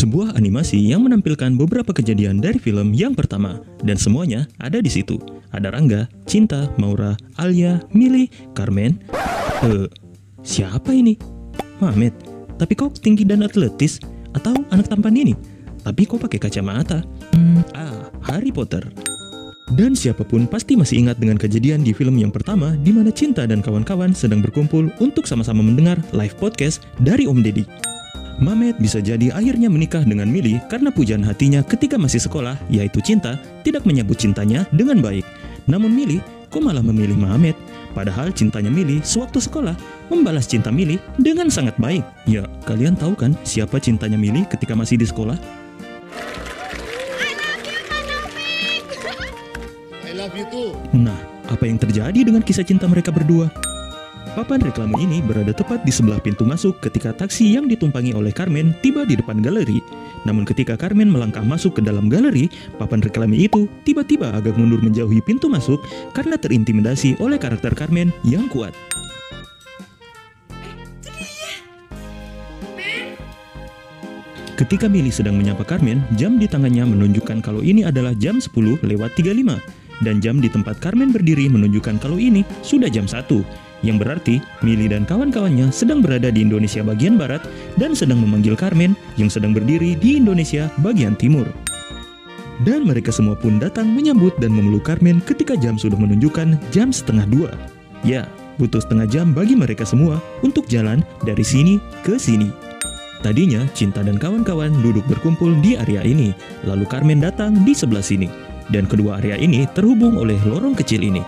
Sebuah animasi yang menampilkan beberapa kejadian dari film yang pertama, dan semuanya ada di situ. Ada Rangga, Cinta, Maura, Alia, Mili, Carmen. Siapa ini? Mamet. Tapi kok tinggi dan atletis? Atau anak tampan ini? Tapi kok pakai kacamata? Harry Potter. Dan siapapun pasti masih ingat dengan kejadian di film yang pertama di mana Cinta dan kawan-kawan sedang berkumpul untuk sama-sama mendengar live podcast dari Om Deddy. Mamet bisa jadi akhirnya menikah dengan Mili karena pujaan hatinya ketika masih sekolah, yaitu Cinta, tidak menyambut cintanya dengan baik. Namun Mili kok malah memilih Mamet? Padahal cintanya Mili sewaktu sekolah membalas cinta Mili dengan sangat baik. Ya, kalian tahu kan siapa cintanya Mili ketika masih di sekolah? I love you too. Nah, apa yang terjadi dengan kisah cinta mereka berdua? Papan reklame ini berada tepat di sebelah pintu masuk ketika taksi yang ditumpangi oleh Carmen tiba di depan galeri. Namun ketika Carmen melangkah masuk ke dalam galeri, papan reklame itu tiba-tiba agak mundur menjauhi pintu masuk karena terintimidasi oleh karakter Carmen yang kuat. Ketika Mili sedang menyapa Carmen, jam di tangannya menunjukkan kalau ini adalah jam 10:35. Dan jam di tempat Carmen berdiri menunjukkan kalau ini sudah jam 1. Yang berarti Mili dan kawan-kawannya sedang berada di Indonesia bagian barat dan sedang memanggil Carmen yang sedang berdiri di Indonesia bagian timur. Dan mereka semua pun datang menyambut dan memeluk Carmen ketika jam sudah menunjukkan jam 1:30. Ya, butuh setengah jam bagi mereka semua untuk jalan dari sini ke sini. Tadinya Cinta dan kawan-kawan duduk berkumpul di area ini, lalu Carmen datang di sebelah sini. Dan kedua area ini terhubung oleh lorong kecil ini.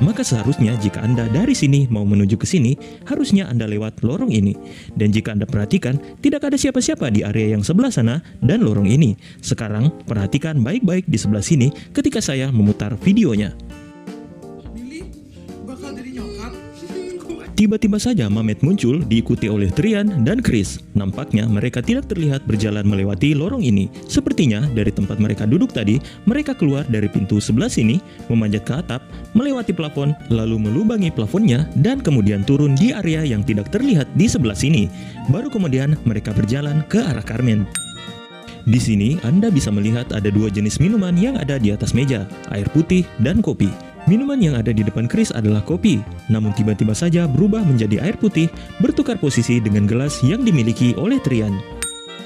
Maka seharusnya jika Anda dari sini mau menuju ke sini, harusnya Anda lewat lorong ini. Dan jika Anda perhatikan, tidak ada siapa-siapa di area yang sebelah sana dan lorong ini. Sekarang, perhatikan baik-baik di sebelah sini ketika saya memutar videonya. Tiba-tiba saja Mamet muncul diikuti oleh Trian dan Chris. Nampaknya mereka tidak terlihat berjalan melewati lorong ini. Sepertinya dari tempat mereka duduk tadi, mereka keluar dari pintu sebelah sini, memanjat ke atap, melewati plafon, lalu melubangi plafonnya, dan kemudian turun di area yang tidak terlihat di sebelah sini. Baru kemudian mereka berjalan ke arah Carmen. Di sini Anda bisa melihat ada dua jenis minuman yang ada di atas meja, air putih dan kopi. Minuman yang ada di depan Chris adalah kopi, namun tiba-tiba saja berubah menjadi air putih, bertukar posisi dengan gelas yang dimiliki oleh Trian.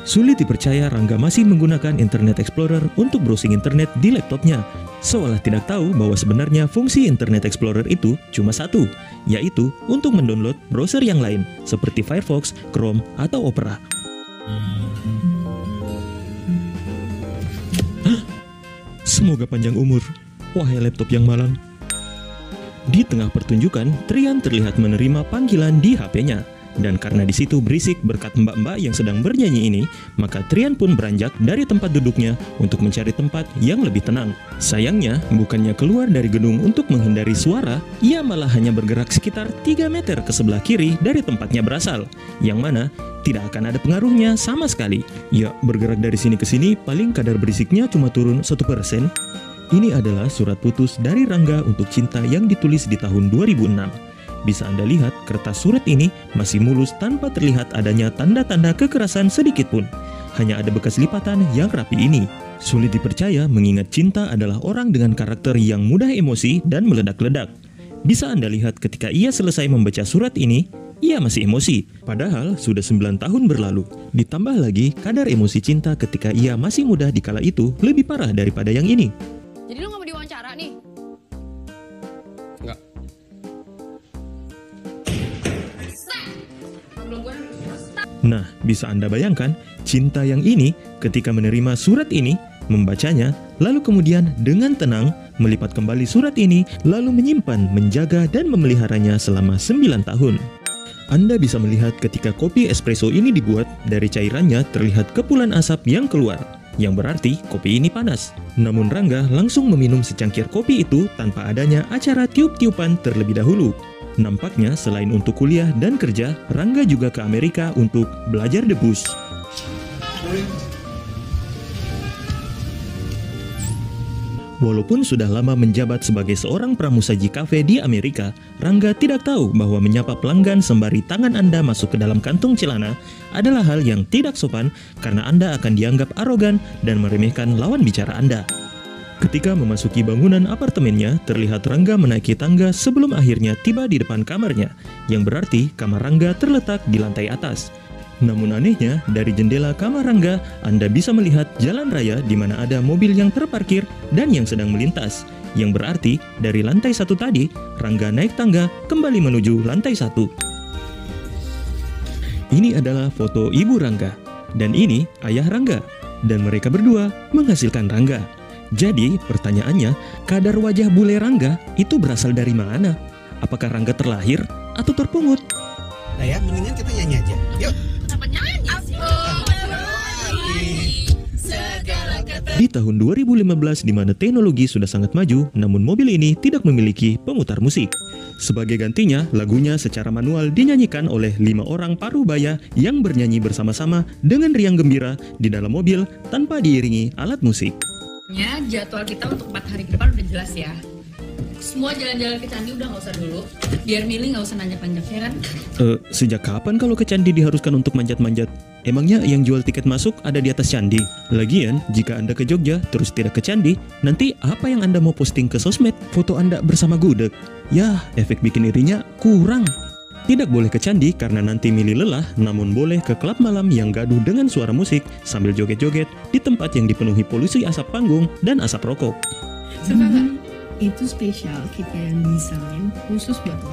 Sulit dipercaya Rangga masih menggunakan Internet Explorer untuk browsing internet di laptopnya, seolah tidak tahu bahwa sebenarnya fungsi Internet Explorer itu cuma satu, yaitu untuk mendownload browser yang lain, seperti Firefox, Chrome, atau Opera. Semoga panjang umur, wahai laptop yang malang. Di tengah pertunjukan, Trian terlihat menerima panggilan di HP-nya. Dan karena di situ berisik berkat mbak-mbak yang sedang bernyanyi ini, maka Trian pun beranjak dari tempat duduknya untuk mencari tempat yang lebih tenang. Sayangnya, bukannya keluar dari gedung untuk menghindari suara, ia malah hanya bergerak sekitar 3 meter ke sebelah kiri dari tempatnya berasal, yang mana tidak akan ada pengaruhnya sama sekali. Ya, bergerak dari sini ke sini, paling kadar berisiknya cuma turun 1%. Ini adalah surat putus dari Rangga untuk Cinta yang ditulis di tahun 2006. Bisa Anda lihat, kertas surat ini masih mulus tanpa terlihat adanya tanda-tanda kekerasan sedikit pun. Hanya ada bekas lipatan yang rapi ini. Sulit dipercaya mengingat Cinta adalah orang dengan karakter yang mudah emosi dan meledak-ledak. Bisa Anda lihat ketika ia selesai membaca surat ini, ia masih emosi. Padahal sudah 9 tahun berlalu. Ditambah lagi, kadar emosi Cinta ketika ia masih muda di kala itu lebih parah daripada yang ini. Jadi lu gak mau diwawancara nih? Enggak. Nah, bisa Anda bayangkan, Cinta yang ini ketika menerima surat ini, membacanya, lalu kemudian dengan tenang melipat kembali surat ini, lalu menyimpan, menjaga, dan memeliharanya selama 9 tahun. Anda bisa melihat ketika kopi espresso ini dibuat, dari cairannya terlihat kepulan asap yang keluar, yang berarti kopi ini panas. Namun Rangga langsung meminum secangkir kopi itu tanpa adanya acara tiup-tiupan terlebih dahulu. Nampaknya selain untuk kuliah dan kerja, Rangga juga ke Amerika untuk belajar debus. Walaupun sudah lama menjabat sebagai seorang pramusaji kafe di Amerika, Rangga tidak tahu bahwa menyapa pelanggan sembari tangan Anda masuk ke dalam kantung celana adalah hal yang tidak sopan karena Anda akan dianggap arogan dan meremehkan lawan bicara Anda. Ketika memasuki bangunan apartemennya, terlihat Rangga menaiki tangga sebelum akhirnya tiba di depan kamarnya, yang berarti kamar Rangga terletak di lantai atas. Namun anehnya, dari jendela kamar Rangga, Anda bisa melihat jalan raya di mana ada mobil yang terparkir dan yang sedang melintas. Yang berarti, dari lantai 1 tadi, Rangga naik tangga kembali menuju lantai 1. Ini adalah foto ibu Rangga, dan ini ayah Rangga, dan mereka berdua menghasilkan Rangga. Jadi, pertanyaannya, kadar wajah bule Rangga itu berasal dari mana? Apakah Rangga terlahir atau terpungut? Nah ya, mendingan kita nyanyi aja. Yuk. Di tahun 2015 di mana teknologi sudah sangat maju, namun mobil ini tidak memiliki pemutar musik. Sebagai gantinya, lagunya secara manual dinyanyikan oleh 5 orang parubaya yang bernyanyi bersama-sama dengan riang gembira di dalam mobil tanpa diiringi alat musik. Jadwal kita untuk 4 hari ke depan udah jelas ya. Semua jalan-jalan ke Candi udah gak usah dulu. Biar milih gak usah nanya-panjang, ya kan? Sejak kapan kalau ke Candi diharuskan untuk manjat-manjat? Emangnya yang jual tiket masuk ada di atas Candi? Lagian, jika Anda ke Jogja terus tidak ke Candi, nanti apa yang Anda mau posting ke sosmed? Foto Anda bersama gudeg? Yah, efek bikin irinya kurang. Tidak boleh ke Candi karena nanti milih lelah, namun boleh ke klub malam yang gaduh dengan suara musik sambil joget-joget di tempat yang dipenuhi polusi asap panggung dan asap rokok. Suka nggak? Itu spesial, kita yang desain khusus buat lo.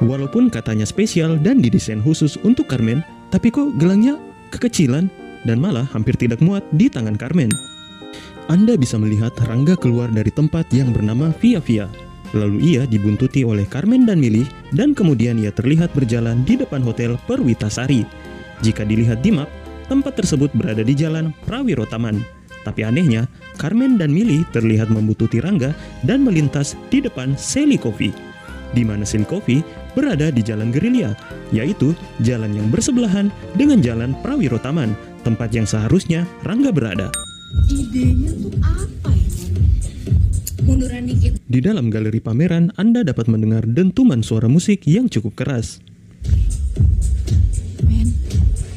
Walaupun katanya spesial dan didesain khusus untuk Carmen, tapi kok gelangnya kekecilan dan malah hampir tidak muat di tangan Carmen. Anda bisa melihat Rangga keluar dari tempat yang bernama Via Via. Lalu ia dibuntuti oleh Carmen dan Milih, dan kemudian ia terlihat berjalan di depan hotel Perwitasari. Jika dilihat di map, tempat tersebut berada di jalan Prawiro Taman. Tapi anehnya, Carmen dan Milih terlihat membuntuti Rangga dan melintas di depan Sally Coffee. Di mana Sally Coffee berada di jalan gerilya, yaitu jalan yang bersebelahan dengan jalan Prawiro Taman, tempat yang seharusnya Rangga berada. Idenya tuh apa ya? Munduran dikit. Di dalam galeri pameran, Anda dapat mendengar dentuman suara musik yang cukup keras,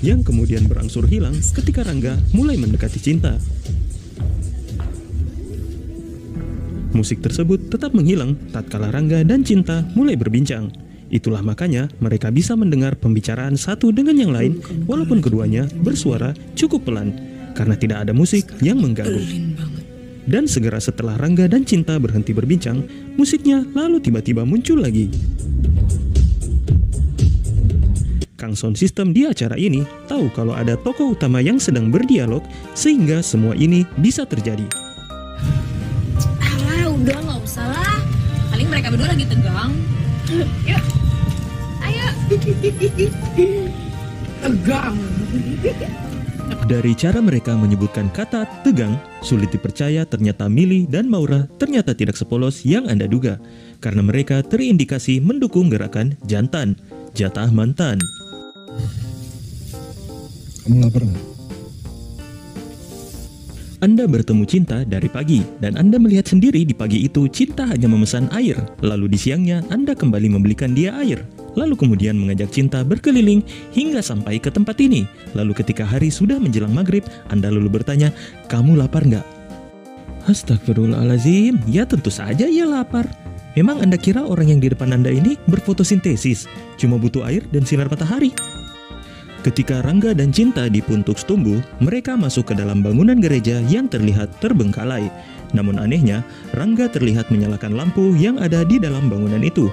yang kemudian berangsur hilang ketika Rangga mulai mendekati cinta. Musik tersebut tetap menghilang tatkala Rangga dan Cinta mulai berbincang. Itulah makanya mereka bisa mendengar pembicaraan satu dengan yang lain walaupun keduanya bersuara cukup pelan karena tidak ada musik yang mengganggu. Dan segera setelah Rangga dan Cinta berhenti berbincang, musiknya lalu tiba-tiba muncul lagi. Kang Sound System di acara ini tahu kalau ada tokoh utama yang sedang berdialog sehingga semua ini bisa terjadi. Udah gak usah lah. Paling mereka berdua lagi tegang. Yuk. Ayo. Tegang. Dari cara mereka menyebutkan kata tegang, sulit dipercaya ternyata Milih dan Maura ternyata tidak sepolos yang Anda duga. Karena mereka terindikasi mendukung gerakan jantan, jatah mantan. Kamu lapar nggak? Anda bertemu Cinta dari pagi, dan Anda melihat sendiri di pagi itu Cinta hanya memesan air. Lalu di siangnya Anda kembali membelikan dia air. Lalu kemudian mengajak Cinta berkeliling hingga sampai ke tempat ini. Lalu ketika hari sudah menjelang maghrib, Anda lalu bertanya, kamu lapar nggak? Astagfirullahaladzim, ya tentu saja ia lapar. Memang Anda kira orang yang di depan Anda ini berfotosintesis, cuma butuh air dan sinar matahari? Ketika Rangga dan Cinta di Puntuk Setumbu, mereka masuk ke dalam bangunan gereja yang terlihat terbengkalai. Namun anehnya, Rangga terlihat menyalakan lampu yang ada di dalam bangunan itu.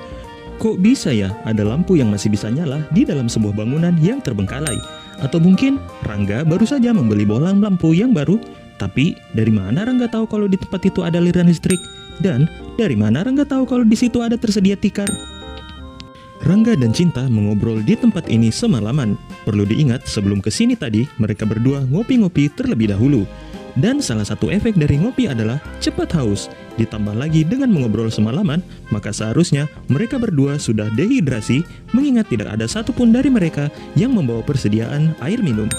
Kok bisa ya ada lampu yang masih bisa nyala di dalam sebuah bangunan yang terbengkalai? Atau mungkin Rangga baru saja membeli bohlam lampu yang baru? Tapi dari mana Rangga tahu kalau di tempat itu ada aliran listrik? Dan dari mana Rangga tahu kalau di situ ada tersedia tikar? Rangga dan Cinta mengobrol di tempat ini semalaman. Perlu diingat, sebelum kesini tadi, mereka berdua ngopi-ngopi terlebih dahulu. Dan salah satu efek dari ngopi adalah cepat haus. Ditambah lagi dengan mengobrol semalaman, maka seharusnya mereka berdua sudah dehidrasi, mengingat tidak ada satupun dari mereka yang membawa persediaan air minum.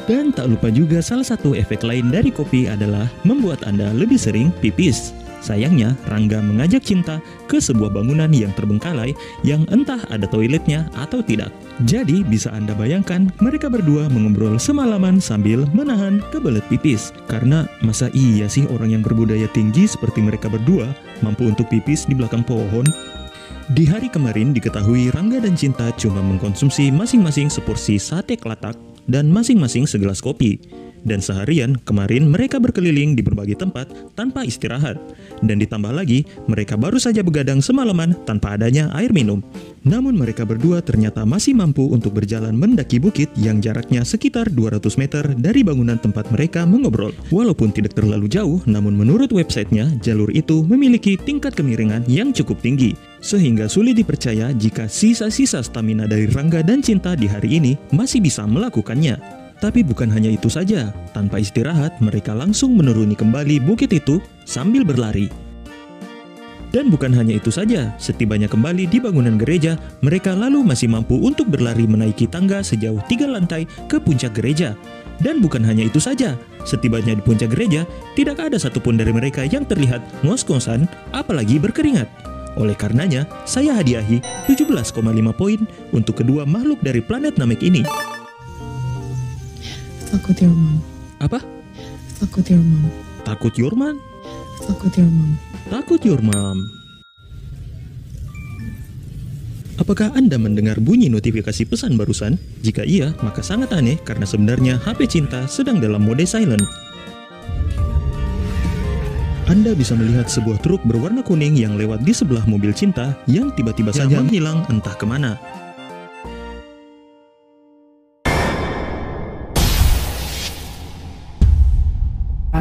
Dan tak lupa juga salah satu efek lain dari kopi adalah membuat Anda lebih sering pipis. Sayangnya, Rangga mengajak Cinta ke sebuah bangunan yang terbengkalai yang entah ada toiletnya atau tidak. Jadi bisa Anda bayangkan mereka berdua mengobrol semalaman sambil menahan kebelet pipis. Karena masa iya sih orang yang berbudaya tinggi seperti mereka berdua mampu untuk pipis di belakang pohon? Di hari kemarin diketahui Rangga dan Cinta cuma mengkonsumsi masing-masing seporsi sate kelatak dan masing-masing segelas kopi. Dan seharian kemarin mereka berkeliling di berbagai tempat tanpa istirahat. Dan ditambah lagi, mereka baru saja begadang semalaman tanpa adanya air minum. Namun mereka berdua ternyata masih mampu untuk berjalan mendaki bukit yang jaraknya sekitar 200 meter dari bangunan tempat mereka mengobrol. Walaupun tidak terlalu jauh, namun menurut websitenya, jalur itu memiliki tingkat kemiringan yang cukup tinggi. Sehingga sulit dipercaya jika sisa-sisa stamina dari Rangga dan Cinta di hari ini masih bisa melakukannya. Tapi bukan hanya itu saja, tanpa istirahat mereka langsung menuruni kembali bukit itu sambil berlari. Dan bukan hanya itu saja, setibanya kembali di bangunan gereja, mereka lalu masih mampu untuk berlari menaiki tangga sejauh 3 lantai ke puncak gereja. Dan bukan hanya itu saja, setibanya di puncak gereja, tidak ada satupun dari mereka yang terlihat ngos-ngosan, apalagi berkeringat. Oleh karenanya, saya hadiahi 17,5 poin untuk kedua makhluk dari planet Namek ini. Takut your mom. Apa? Takut your mom. Takut your mom? Takut your mom. Takut your mom. Apakah Anda mendengar bunyi notifikasi pesan barusan? Jika iya, maka sangat aneh karena sebenarnya HP Cinta sedang dalam mode silent. Anda bisa melihat sebuah truk berwarna kuning yang lewat di sebelah mobil Cinta yang tiba-tiba saja menghilang entah kemana.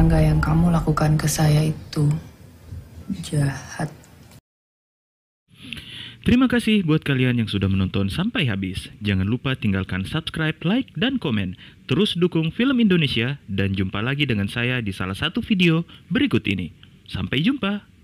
Rangga, yang kamu lakukan ke saya itu jahat. Terima kasih buat kalian yang sudah menonton sampai habis. Jangan lupa tinggalkan subscribe, like, dan komen. Terus dukung film Indonesia dan jumpa lagi dengan saya di salah satu video berikut ini. Sampai jumpa.